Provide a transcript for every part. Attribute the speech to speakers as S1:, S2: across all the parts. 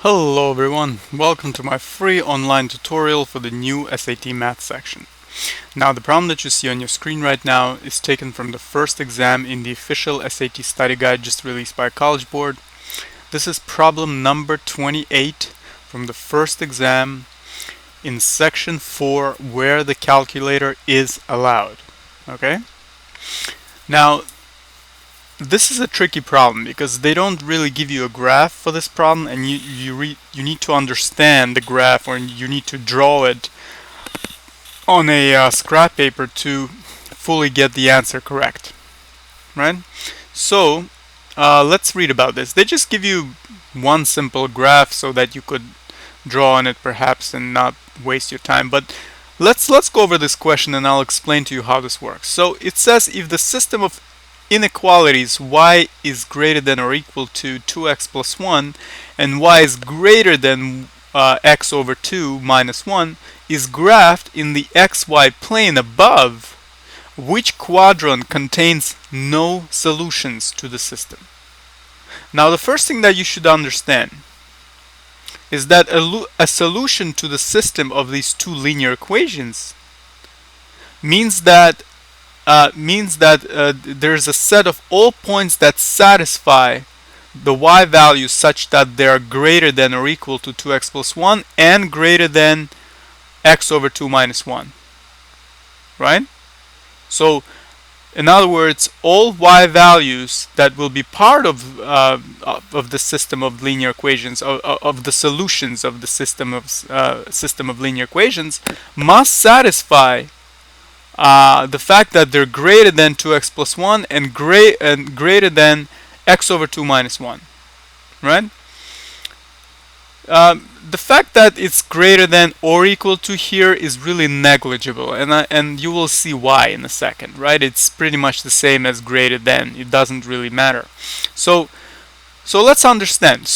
S1: Hello everyone, welcome to my free online tutorial for the new SAT Math section. Now the problem that you see on your screen right now is taken from the first exam in the official SAT study guide just released by College Board. This is problem number 28 from the first exam in section 4 where the calculator is allowed. Okay? Now this is a tricky problem because they don't really give you a graph for this problem, and you need to understand the graph, or you need to draw it on a scrap paper to fully get the answer correct, right? So let's read about this. They just give you one simple graph so that you could draw on it perhaps and not waste your time, but let's go over this question and I'll explain to you how this works. So it says if the system of inequalities y is greater than or equal to 2x plus 1 and y is greater than x over 2 minus 1 is graphed in the xy plane above, which quadrant contains no solutions to the system? Now the first thing that you should understand is that a solution to the system of these two linear equations means that there's a set of all points that satisfy the y values such that they are greater than or equal to 2x plus 1 and greater than x over 2 minus 1. Right? So, in other words, all y values that will be part of the system of linear equations, of the solutions of the system of linear equations, must satisfy the fact that they're greater than 2x plus 1 and greater than x over 2 minus 1, right? The fact that it's greater than or equal to here is really negligible, and you will see why in a second, right? It's pretty much the same as greater than. It doesn't really matter. So let's understand.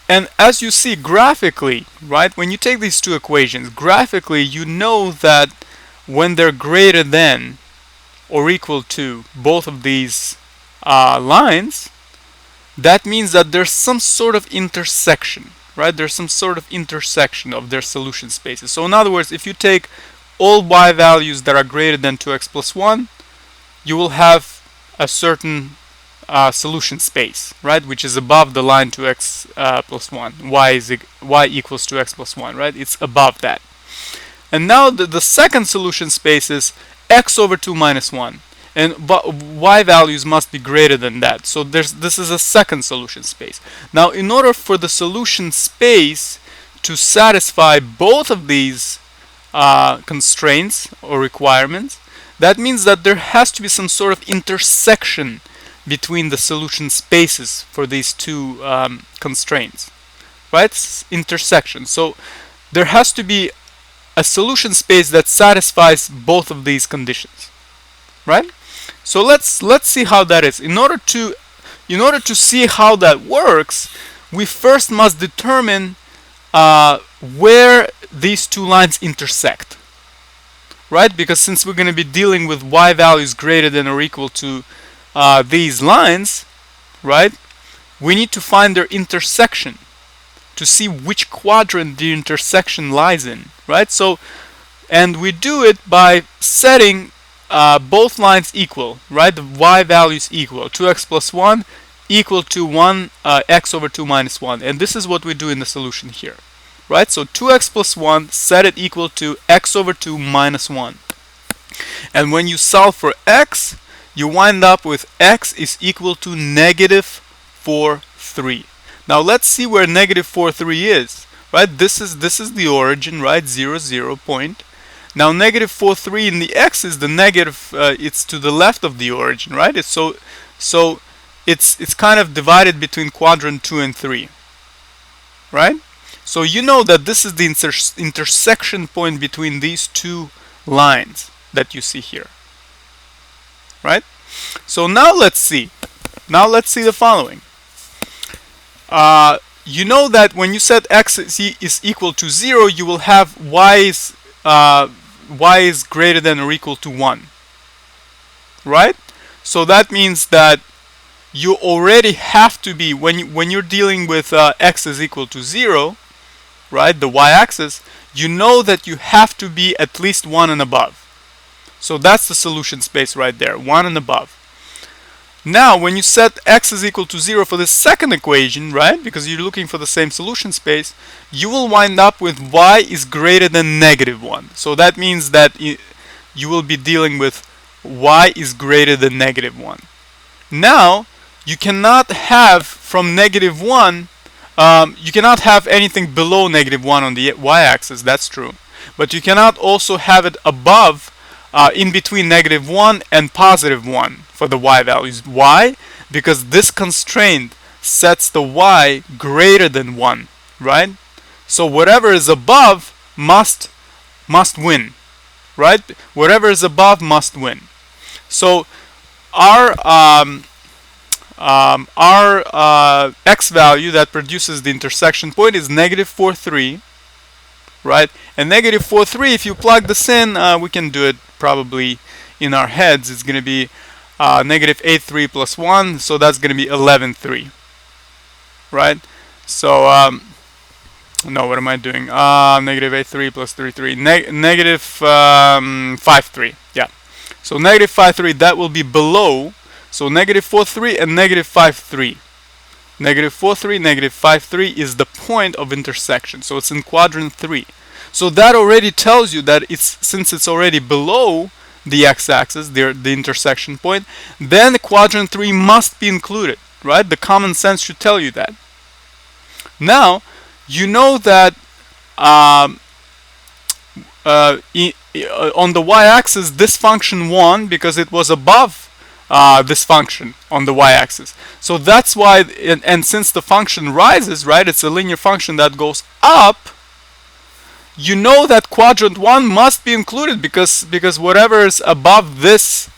S1: And as you see graphically, right, when you take these two equations, graphically you know that when they're greater than or equal to both of these lines, that means that there's some sort of intersection, right? There's some sort of intersection of their solution spaces. So in other words, if you take all y values that are greater than 2x plus 1, you will have a certain solution space, right, which is above the line 2x plus 1. Y equals to x plus 1, right? It's above that. And now the second solution space is x over 2 minus 1. And y values must be greater than that. So this is a second solution space. Now in order for the solution space to satisfy both of these constraints or requirements, that means that there has to be some sort of intersection between the solution spaces for these two constraints, right? Intersection. So there has to be a solution space that satisfies both of these conditions, right? So let's see how that is. In order to see how that works, we first must determine where these two lines intersect, right? Because since we're going to be dealing with y values greater than or equal to these lines, right, we need to find their intersection to see which quadrant the intersection lies in, right? So, and we do it by setting both lines equal, right? The y values equal. 2x plus 1 equal to 1 x over 2 minus 1. And this is what we do in the solution here, right? So 2x plus 1, set it equal to x over 2 minus 1. And when you solve for x, you wind up with x is equal to negative 4, 3. Now let's see where negative 4, 3 is, right? This is the origin, right? 0, 0 point. Now negative 4, 3 in the x is the negative, it's to the left of the origin, right? So it's kind of divided between quadrant 2 and 3, right? So you know that this is the intersection point between these two lines that you see here, right? So now let's see the following. You know that when you set x is equal to 0, you will have y is greater than or equal to 1, right? So that means that you already have to be, when you're dealing with x is equal to 0, right, the y-axis, you know that you have to be at least 1 and above. So that's the solution space right there, 1 and above. Now, when you set x is equal to 0 for the second equation, right, because you're looking for the same solution space, you will wind up with y is greater than -1. So that means that you will be dealing with y is greater than -1. Now, you cannot have from -1, you cannot have anything below -1 on the y-axis, that's true. But you cannot also have it above, in between -1 and +1 for the y values. Why? Because this constraint sets the y greater than 1, right? So whatever is above must win, right? Whatever is above must win. So our x value that produces the intersection point is -4,3, right? And -4,3, if you plug this in, we can do it probably in our heads. It's going to be -8,3 plus 1, so that's going to be 11,3, right? So no, what am I doing? -8,3 plus 3,3, -5,3, yeah. So -5,3, that will be below. So -4,3 and -5,3. -4,3, -5,3 is the point of intersection. So it's in quadrant 3. So that already tells you that since it's already below the x-axis, the intersection point, then quadrant 3 must be included, right? The common sense should tell you that. Now, you know that on the y-axis, this function won because it was above this function on the y-axis. So that's why, and since the function rises, right, it's a linear function that goes up, you know that quadrant 1 must be included because whatever is above this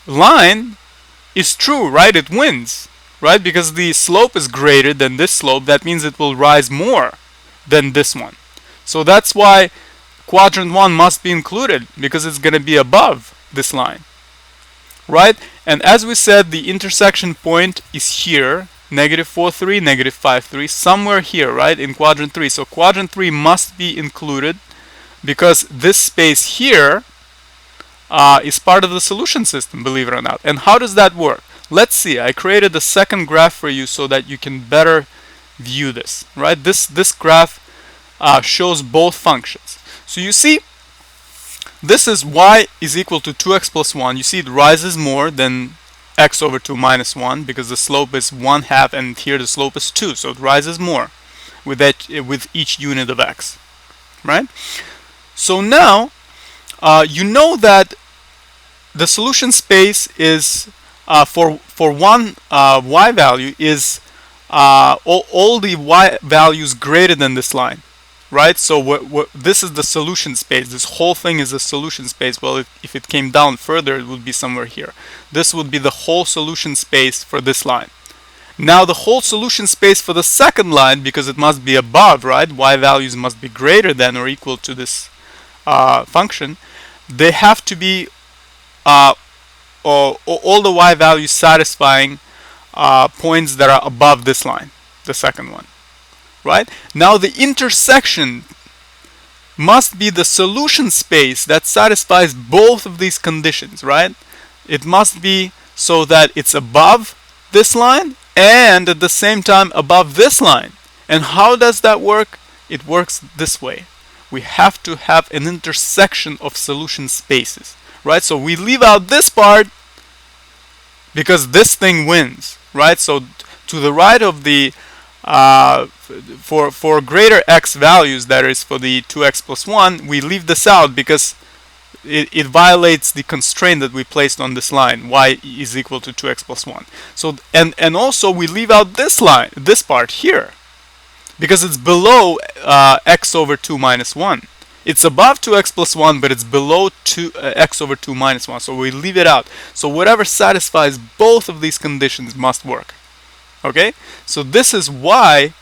S1: line is true, right? It wins, right? Because the slope is greater than this slope, that means it will rise more than this one. So that's why quadrant 1 must be included, because it's going to be above this line, right? And as we said, the intersection point is here, -4,3, -5,3, somewhere here, right, in quadrant 3. So quadrant 3 must be included because this space here is part of the solution system, believe it or not. And how does that work? Let's see. I created a second graph for you so that you can better view this, right? This graph shows both functions. So you see, this is y is equal to 2x plus 1. You see it rises more than x over 2 minus 1 because the slope is 1/2 and here the slope is 2. So it rises more with each unit of x, right? So now you know that the solution space is for one y value is all the y values greater than this line, right? So this is the solution space. This whole thing is a solution space. Well, if it came down further, it would be somewhere here. This would be the whole solution space for this line. Now the whole solution space for the second line, because it must be above, right? Y values must be greater than or equal to this function. They have to be all the y values satisfying points that are above this line, the second one, right? Now the intersection must be the solution space that satisfies both of these conditions, right? It must be so that it's above this line and at the same time above this line. And how does that work? It works this way. We have to have an intersection of solution spaces, right? So we leave out this part because this thing wins, right? So to the right of the for greater x values, that is for the 2x plus 1, we leave this out because it violates the constraint that we placed on this line, y is equal to 2x plus 1. So and also we leave out this line, this part here, because it's below x over 2 minus 1. It's above 2x plus 1, but it's below x over 2 minus 1. So we leave it out. So whatever satisfies both of these conditions must work. Okay? So this is why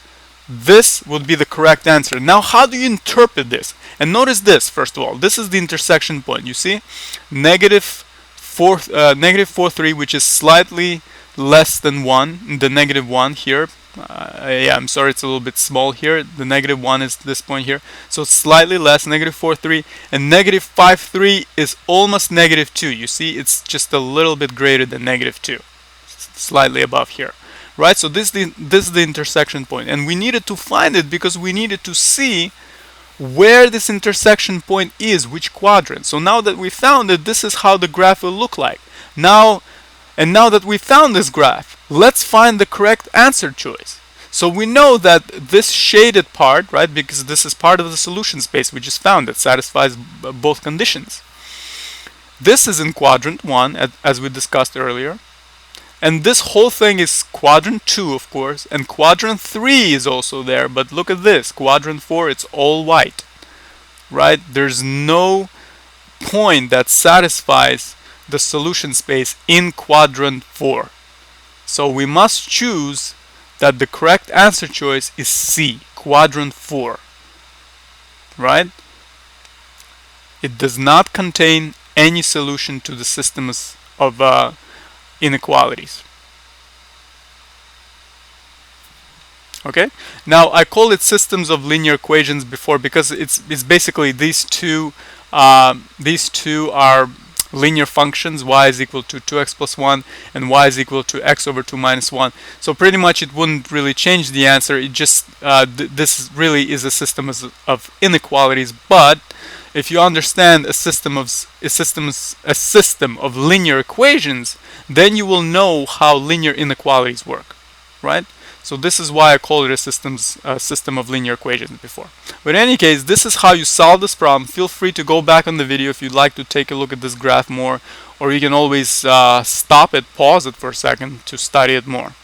S1: this would be the correct answer. Now, how do you interpret this? And notice this, first of all. This is the intersection point. You see? -4,3, which is slightly less than 1, the negative 1 here. Yeah, I'm sorry, it's a little bit small here. The negative 1 is this point here. So slightly less, negative 4, 3. And negative 5, 3 is almost negative 2. You see, it's just a little bit greater than negative 2. Slightly above here. Right? So this is the intersection point. And we needed to find it because we needed to see where this intersection point is, which quadrant. So now that we found it, this is how the graph will look like. Now that we found this graph, let's find the correct answer choice. So we know that this shaded part, right, because this is part of the solution space we just found that satisfies both conditions. This is in quadrant 1, as we discussed earlier. And this whole thing is quadrant 2, of course, and quadrant 3 is also there, but look at this, quadrant 4, it's all white, right? There's no point that satisfies the solution space in quadrant 4. So we must choose that the correct answer choice is C, quadrant 4, right? It does not contain any solution to the systems of inequalities. Okay, now I call it systems of linear equations before because it's basically these two are linear functions. Y is equal to 2x plus 1 and y is equal to x over 2 minus 1. So pretty much it wouldn't really change the answer. It just this really is a system of inequalities. But if you understand a system of linear equations, then you will know how linear inequalities work, right? So this is why I call it a system of linear equations before. But in any case, this is how you solve this problem. Feel free to go back on the video if you'd like to take a look at this graph more, or you can always stop it, pause it for a second to study it more.